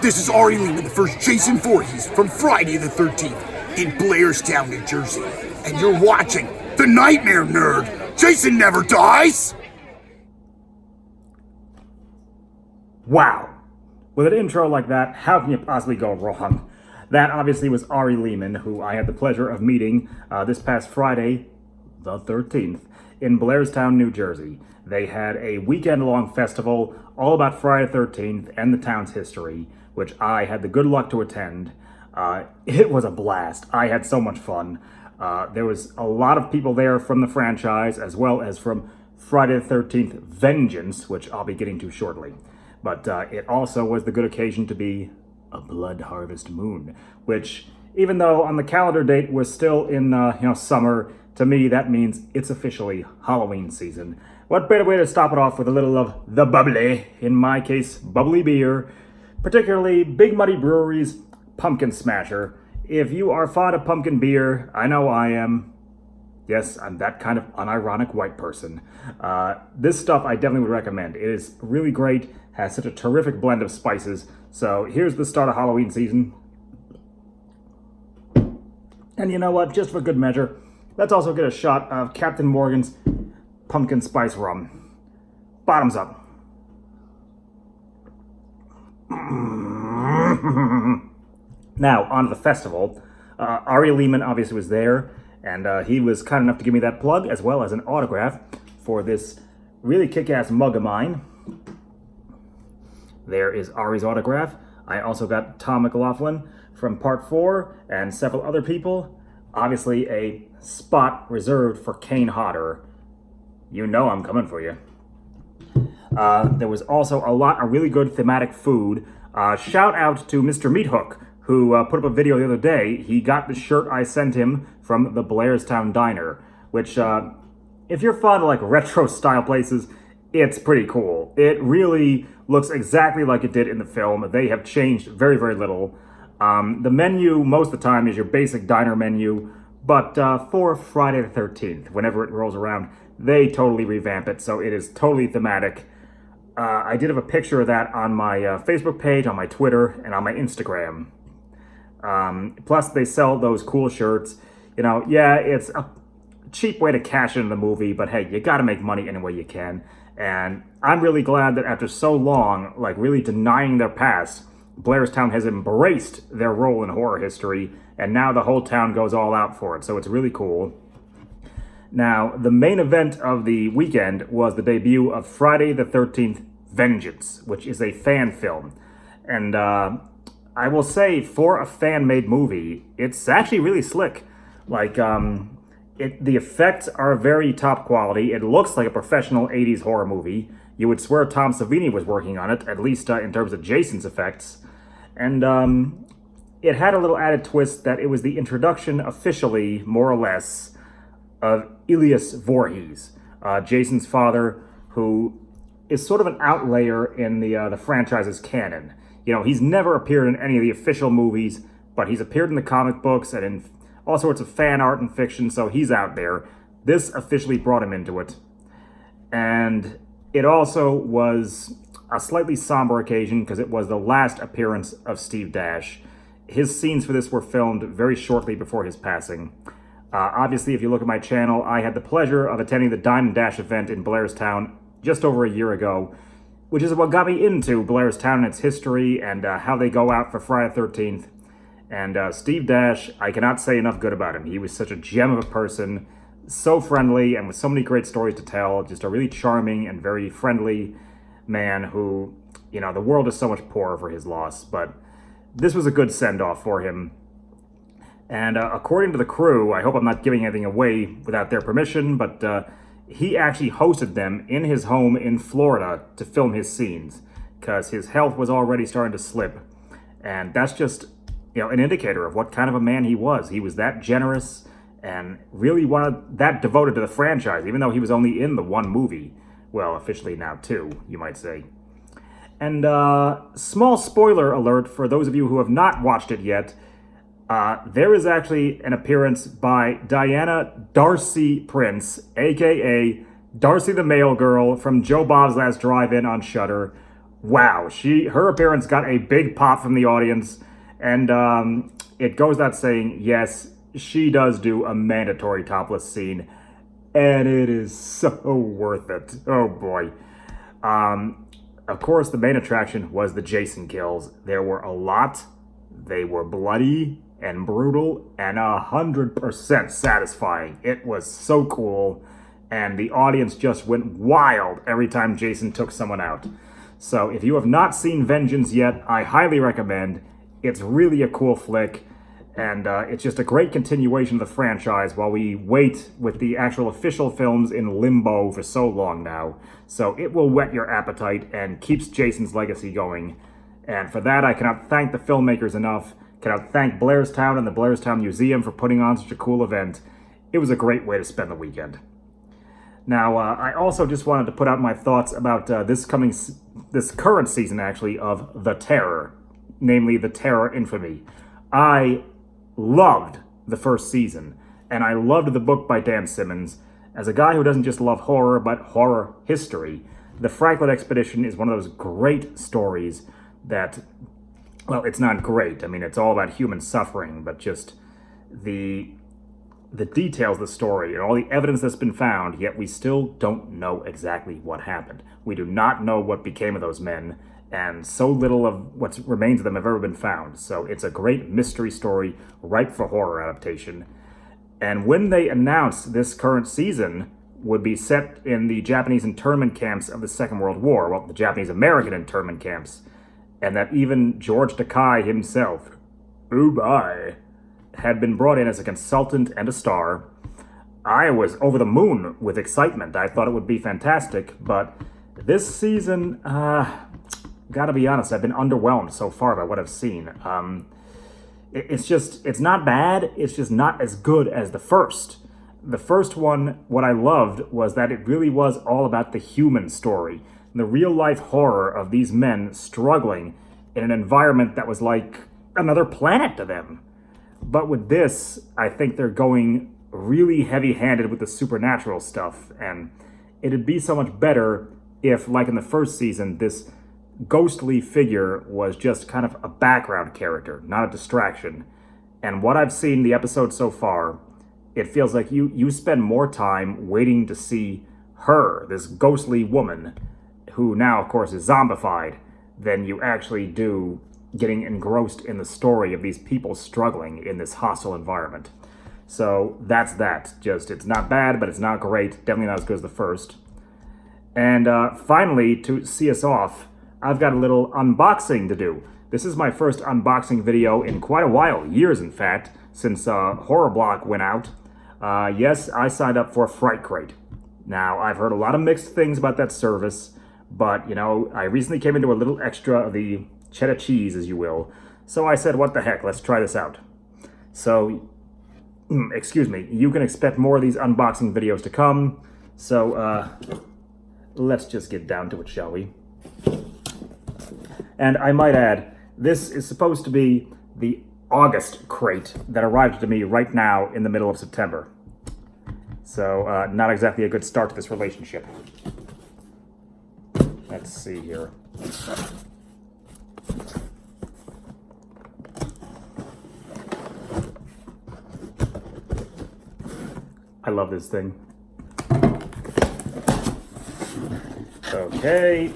This is Ari Lehman, the first Jason Voorhees from Friday the 13th in Blairstown, New Jersey. And you're watching The Nightmare Nerd. Jason never dies! Wow. With an intro like that, how can you possibly go wrong? That obviously was Ari Lehman, who I had the pleasure of meeting this past Friday, the 13th, in Blairstown, New Jersey. They had a weekend-long festival all about Friday the 13th and the town's history, which I had the good luck to attend. It was a blast. I had so much fun. There was a lot of people there from the franchise, as well as from Friday the 13th Vengeance, which I'll be getting to shortly. But it also was the good occasion to be a blood harvest moon, which, even though on the calendar date was still in summer, to me that means it's officially Halloween season. What better way to stop it off with a little of the bubbly, in my case, bubbly beer, particularly Big Muddy Brewery's Pumpkin Smasher. If you are fond of pumpkin beer, I know I am. Yes, I'm that kind of unironic white person. This stuff I definitely would recommend. It is really great, has such a terrific blend of spices. So here's the start of Halloween season. And you know what, just for good measure, let's also get a shot of Captain Morgan's pumpkin spice rum. Bottoms up. Now, on to the festival. Ari Lehman obviously was there, and he was kind enough to give me that plug, as well as an autograph for this really kick-ass mug of mine. There is Ari's autograph. I also got Tom McLaughlin from Part 4 and several other people. Obviously, a spot reserved for Kane Hodder. You know I'm coming for you. There was also a lot of really good thematic food. Shout out to Mr. Meathook, who put up a video the other day. He got the shirt I sent him from the Blairstown Diner, which, if you're fond of like retro style places, it's pretty cool. It really looks exactly like it did in the film. They have changed very, very little. The menu, most of the time, is your basic diner menu, but for Friday the 13th, whenever it rolls around, they totally revamp it, so it is totally thematic. I did have a picture of that on my Facebook page, on my Twitter, and on my Instagram. Plus, they sell those cool shirts. You know, yeah, it's a cheap way to cash into the movie, but hey, you gotta make money any way you can. And I'm really glad that after so long, like really denying their past, Blairstown has embraced their role in horror history, and now the whole town goes all out for it, so it's really cool. Now, the main event of the weekend was the debut of Friday the 13th Vengeance, which is a fan film. And I will say, for a fan-made movie, it's actually really slick. Like, the effects are very top quality. It looks like a professional 80s horror movie. You would swear Tom Savini was working on it, at least in terms of Jason's effects. And it had a little added twist that it was the introduction, officially, more or less, of Elias Voorhees, Jason's father, who is sort of an outlayer in the franchise's canon. You know, he's never appeared in any of the official movies, but he's appeared in the comic books and in all sorts of fan art and fiction, so he's out there. This officially brought him into it. And it also was a slightly somber occasion because it was the last appearance of Steve Dash. His scenes for this were filmed very shortly before his passing. Obviously, if you look at my channel, I had the pleasure of attending the Dine and Dash event in Blairstown just over a year ago, which is what got me into Blairstown and its history and how they go out for Friday the 13th. And Steve Dash, I cannot say enough good about him. He was such a gem of a person, so friendly and with so many great stories to tell. Just a really charming and very friendly man who, you know, the world is so much poorer for his loss. But this was a good send-off for him. And according to the crew, I hope I'm not giving anything away without their permission, but he actually hosted them in his home in Florida to film his scenes because his health was already starting to slip. And that's just, you know, an indicator of what kind of a man he was. He was that generous and really that devoted to the franchise, even though he was only in the one movie. Well, officially now two, you might say. And small spoiler alert for those of you who have not watched it yet, there is actually an appearance by Diana Darcy Prince, a.k.a. Darcy the Mail Girl from Joe Bob's Last Drive-In on Shudder. wow, her appearance got a big pop from the audience, and it goes without saying, yes, she does do a mandatory topless scene, and it is so worth it. Oh boy. Of course, the main attraction was the Jason kills. There were a lot. They were bloody and brutal and 100% satisfying. It was so cool, and the audience just went wild every time Jason took someone out. So if you have not seen Vengeance yet, I highly recommend. It's really a cool flick, and it's just a great continuation of the franchise while we wait with the actual official films in limbo for so long now. So it will whet your appetite and keeps Jason's legacy going. And for that, I cannot thank the filmmakers enough. Cannot thank Blairstown and the Blairstown Museum for putting on such a cool event. It was a great way to spend the weekend. Now, I also just wanted to put out my thoughts about this current season, actually, of The Terror, namely The Terror Infamy. I loved the first season, and I loved the book by Dan Simmons. As a guy who doesn't just love horror, but horror history, the Fright Crate Expedition is one of those great stories that, well, it's not great. I mean, it's all about human suffering, but just the details of the story and all the evidence that's been found, yet we still don't know exactly what happened. We do not know what became of those men, and so little of what remains of them have ever been found. So it's a great mystery story ripe for horror adaptation. And when they announced this current season would be set in the Japanese internment camps of the Second World War, well, the Japanese-American internment camps, and that even George Takei himself, oh my, had been brought in as a consultant and a star, I was over the moon with excitement. I thought it would be fantastic, but this season, gotta be honest, I've been underwhelmed so far by what I've seen. It's not bad, it's just not as good as the first. The first one, what I loved was that it really was all about the human story, the real-life horror of these men struggling in an environment that was like another planet to them. But with this, I think they're going really heavy-handed with the supernatural stuff, and it'd be so much better if, like in the first season, this ghostly figure was just kind of a background character, not a distraction. And what I've seen the episode so far, it feels like you spend more time waiting to see her, this ghostly woman, who now, of course, is zombified, than you actually do getting engrossed in the story of these people struggling in this hostile environment. So that's that. Just, it's not bad, but it's not great. Definitely not as good as the first. And finally, to see us off, I've got a little unboxing to do. This is my first unboxing video in quite a while, years in fact, since Horror Block went out. Yes, I signed up for Fright Crate. Now, I've heard a lot of mixed things about that service, but, you know, I recently came into a little extra of the cheddar cheese, as you will. So I said, what the heck, let's try this out. So, excuse me, you can expect more of these unboxing videos to come. So, let's just get down to it, shall we? And I might add, this is supposed to be the August crate that arrived to me right now in the middle of September. So, not exactly a good start to this relationship. Let's see here. I love this thing. Okay,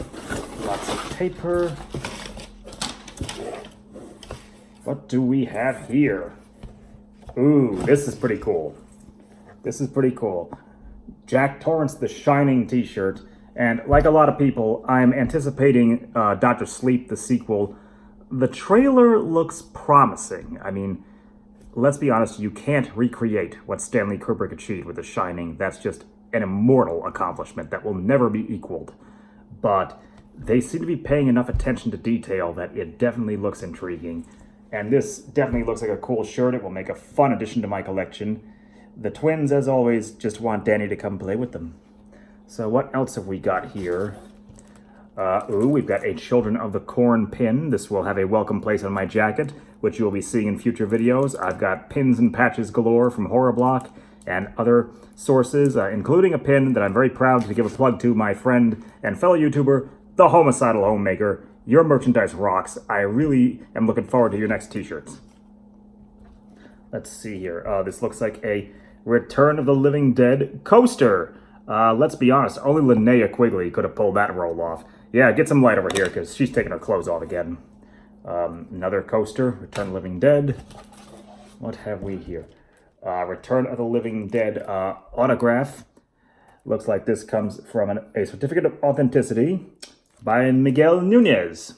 lots of paper. What do we have here? Ooh, this is pretty cool. This is pretty cool. Jack Torrance The Shining t-shirt. And like a lot of people, I'm anticipating Dr. Sleep, the sequel. The trailer looks promising. I mean, let's be honest, you can't recreate what Stanley Kubrick achieved with The Shining. That's just an immortal accomplishment that will never be equaled. But they seem to be paying enough attention to detail that it definitely looks intriguing. And this definitely looks like a cool shirt. It will make a fun addition to my collection. The twins, as always, just want Danny to come play with them. So what else have we got here? We've got a Children of the Corn pin. This will have a welcome place on my jacket, which you will be seeing in future videos. I've got pins and patches galore from Horror Block and other sources, including a pin that I'm very proud to give a plug to my friend and fellow YouTuber, the Homicidal Homemaker. Your merchandise rocks. I really am looking forward to your next t-shirts. Let's see here. This looks like a Return of the Living Dead coaster. Let's be honest, only Linnea Quigley could have pulled that roll off. Yeah, get some light over here because she's taking her clothes off again. Another coaster, Return of the Living Dead. What have we here? Return of the Living Dead autograph. Looks like this comes from a certificate of authenticity by Miguel Nunez.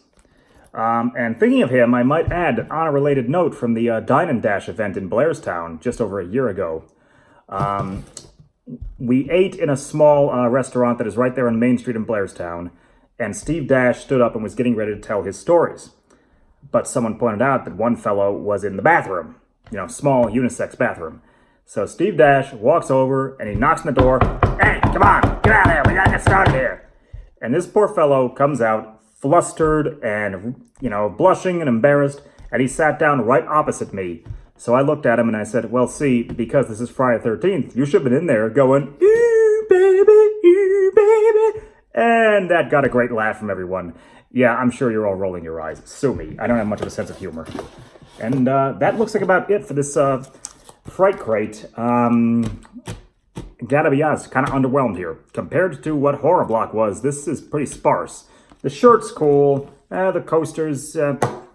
And thinking of him, I might add on a related note from the Dine and Dash event in Blairstown just over a year ago. We ate in a small restaurant that is right there on Main Street in Blairstown, and Steve Dash stood up and was getting ready to tell his stories. But someone pointed out that one fellow was in the bathroom, small unisex bathroom. So Steve Dash walks over and he knocks on the door. Hey, come on, get out of here, we gotta get started here. And this poor fellow comes out flustered and, blushing and embarrassed, and he sat down right opposite me. So I looked at him and I said, well, see, because this is Friday the 13th, you should have been in there going, ooh, baby, and that got a great laugh from everyone. Yeah, I'm sure you're all rolling your eyes. Sue me. I don't have much of a sense of humor. And that looks like about it for this Fright Crate. Gotta be honest, kind of underwhelmed here. Compared to what Horror Block was, this is pretty sparse. The shirt's cool. The coaster's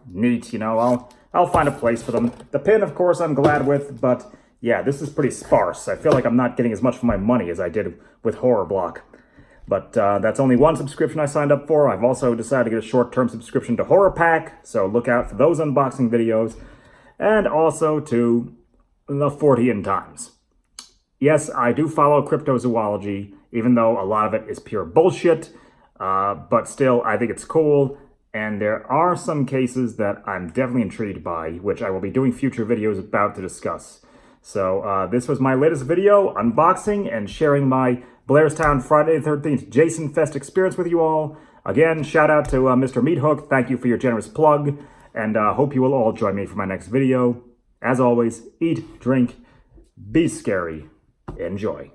neat, I'll find a place for them. The pin, of course, I'm glad with, but yeah, this is pretty sparse. I feel like I'm not getting as much for my money as I did with Horror Block. But that's only one subscription I signed up for. I've also decided to get a short-term subscription to Horror Pack, so look out for those unboxing videos. And also to the 40 Times. Yes, I do follow cryptozoology, even though a lot of it is pure bullshit. But still, I think it's cool. And there are some cases that I'm definitely intrigued by, which I will be doing future videos about to discuss. So this was my latest video, unboxing and sharing my Blairstown Friday the 13th Jasonfest experience with you all. Again, shout out to Mr. Meathook. Thank you for your generous plug. And hope you will all join me for my next video. As always, eat, drink, be scary, enjoy.